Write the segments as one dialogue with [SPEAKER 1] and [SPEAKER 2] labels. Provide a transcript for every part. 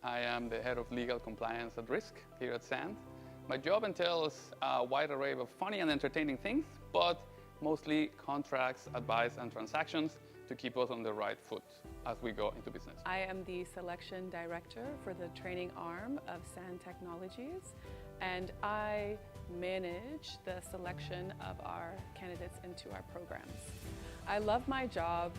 [SPEAKER 1] I am the head of legal compliance at risk here at SAND. My job entails a wide array of funny and entertaining things, but mostly contracts, advice, and transactions to keep us on the right foot as we go into business.
[SPEAKER 2] I am the selection director for the training arm of SAND Technologies, and I manage the selection of our candidates into our programs. I love my job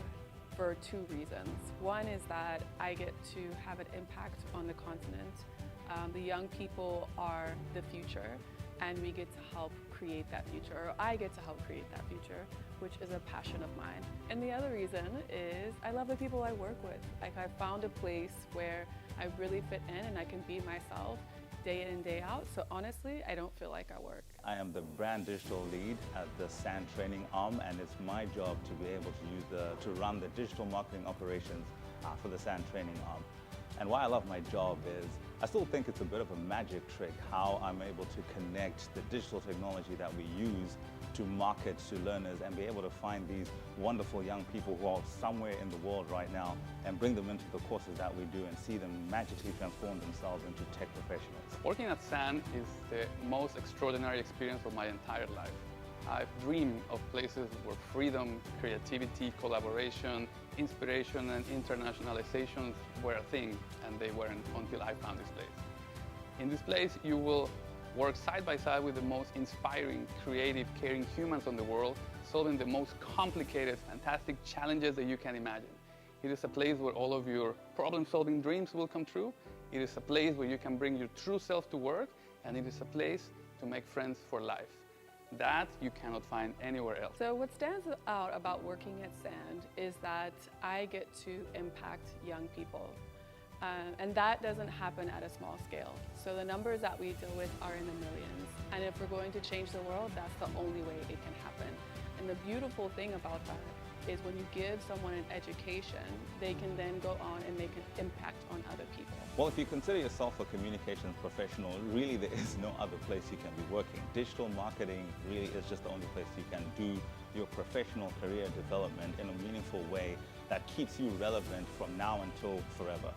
[SPEAKER 2] for two reasons. One is that I get to have an impact on the continent. The young people are the future, and we get to help create that future, or I get to help create that future, which is a passion of mine. And the other reason is I love the people I work with. Like, I found a place where I really fit in and I can be myself day in and day out. So honestly, I don't feel like I work.
[SPEAKER 3] I am the brand digital lead at the SAND training arm, and it's my job to be able to run the digital marketing operations for the SAND training arm. And why I love my job is I still think it's a bit of a magic trick how I'm able to connect the digital technology that we use to market to learners and be able to find these wonderful young people who are somewhere in the world right now and bring them into the courses that we do and see them magically transform themselves into tech professionals.
[SPEAKER 1] Working at SAND is the most extraordinary experience of my entire life. I've dreamed of places where freedom, creativity, collaboration, inspiration, and internationalization were a thing, and they weren't until I found this place. In this place, you will work side by side with the most inspiring, creative, caring humans in the world, solving the most complicated, fantastic challenges that you can imagine. It is a place where all of your problem-solving dreams will come true. It is a place where you can bring your true self to work, and it is a place to make friends for life. That you cannot find anywhere else.
[SPEAKER 2] So what stands out about working at SAND is that I get to impact young people. And that doesn't happen at a small scale. So the numbers that we deal with are in the millions. And if we're going to change the world, that's the only way it can happen. And the beautiful thing about that is when you give someone an education, they can then go on and make an impact on other people.
[SPEAKER 3] Well, if you consider yourself a communications professional, really there is no other place you can be working. Digital marketing really is just the only place you can do your professional career development in a meaningful way that keeps you relevant from now until forever.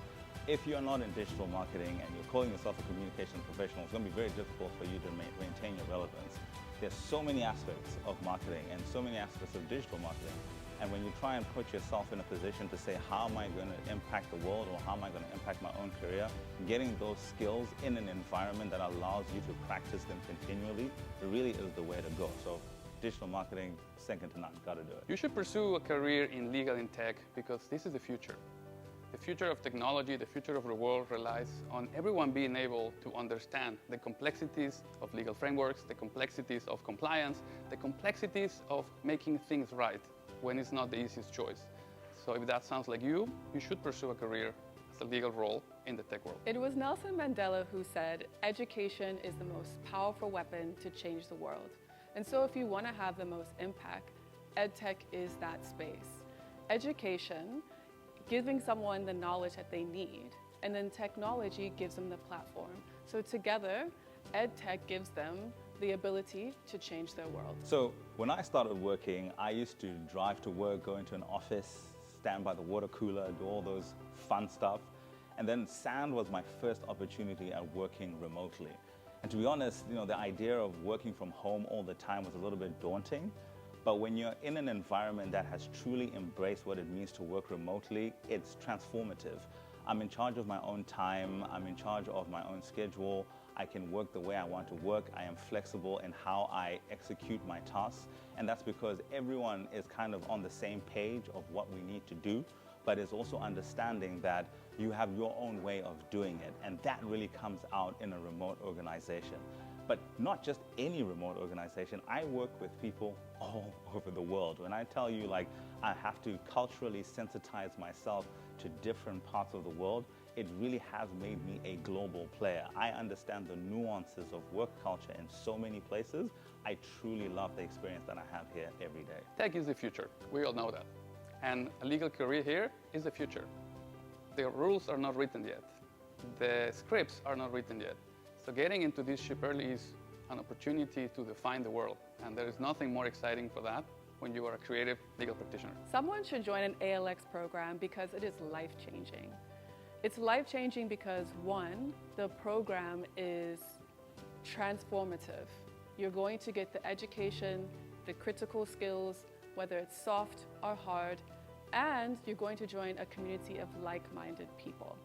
[SPEAKER 3] If you're not in digital marketing and you're calling yourself a communications professional, it's going to be very difficult for you to maintain your relevance. There's so many aspects of marketing and so many aspects of digital marketing. And when you try and put yourself in a position to say, how am I going to impact the world, or how am I going to impact my own career, getting those skills in an environment that allows you to practice them continually really is the way to go. So digital marketing, second to none, got to do it.
[SPEAKER 1] You should pursue a career in legal and tech because this is the future. The future of technology, the future of the world relies on everyone being able to understand the complexities of legal frameworks, the complexities of compliance, the complexities of making things right when it's not the easiest choice. So if that sounds like you should pursue a career as a legal role in the tech world.
[SPEAKER 2] It was Nelson Mandela who said, education is the most powerful weapon to change the world. And so if you want to have the most impact, EdTech is that space. Education, giving someone the knowledge that they need, and then technology gives them the platform. So together, EdTech gives them the ability to change their world.
[SPEAKER 3] So when I started working, I used to drive to work, go into an office, stand by the water cooler, do all those fun stuff. And then SAND was my first opportunity at working remotely. And to be honest, the idea of working from home all the time was a little bit daunting. But when you're in an environment that has truly embraced what it means to work remotely, it's transformative. I'm in charge of my own time, I'm in charge of my own schedule, I can work the way I want to work, I am flexible in how I execute my tasks, and that's because everyone is kind of on the same page of what we need to do, but it's also understanding that you have your own way of doing it, and that really comes out in a remote organization. But not just any remote organization. I work with people all over the world. When I tell you, I have to culturally sensitize myself to different parts of the world, it really has made me a global player. I understand the nuances of work culture in so many places. I truly love the experience that I have here every day.
[SPEAKER 1] Tech is the future. We all know that. And a legal career here is the future. The rules are not written yet. The scripts are not written yet. So getting into this ship early is an opportunity to define the world. And there is nothing more exciting for that when you are a creative legal practitioner.
[SPEAKER 2] Someone should join an ALX program because it is life-changing. It's life-changing because one, the program is transformative. You're going to get the education, the critical skills, whether it's soft or hard, and you're going to join a community of like-minded people.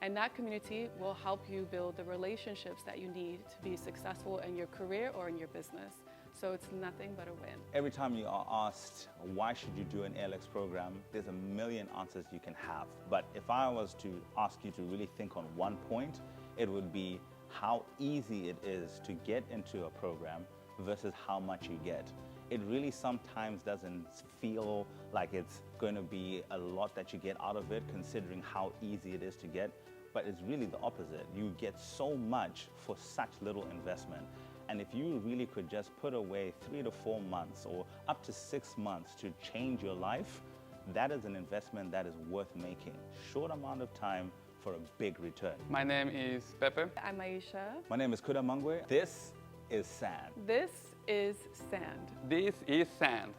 [SPEAKER 2] And that community will help you build the relationships that you need to be successful in your career or in your business. So it's nothing but a win.
[SPEAKER 3] Every time you are asked, why should you do an ALX program, there's a million answers you can have. But if I was to ask you to really think on one point, it would be how easy it is to get into a program versus how much you get. It really sometimes doesn't feel like it's going to be a lot that you get out of it, considering how easy it is to get, but it's really the opposite. You get so much for such little investment. And if you really could just put away 3 to 4 months or up to 6 months to change your life, that is an investment that is worth making. Short amount of time for a big return.
[SPEAKER 1] My name is Pepe.
[SPEAKER 2] I'm Aisha.
[SPEAKER 3] My name is Kuda Mangwe. This is Sand.
[SPEAKER 2] This is Sand.
[SPEAKER 1] This is Sand.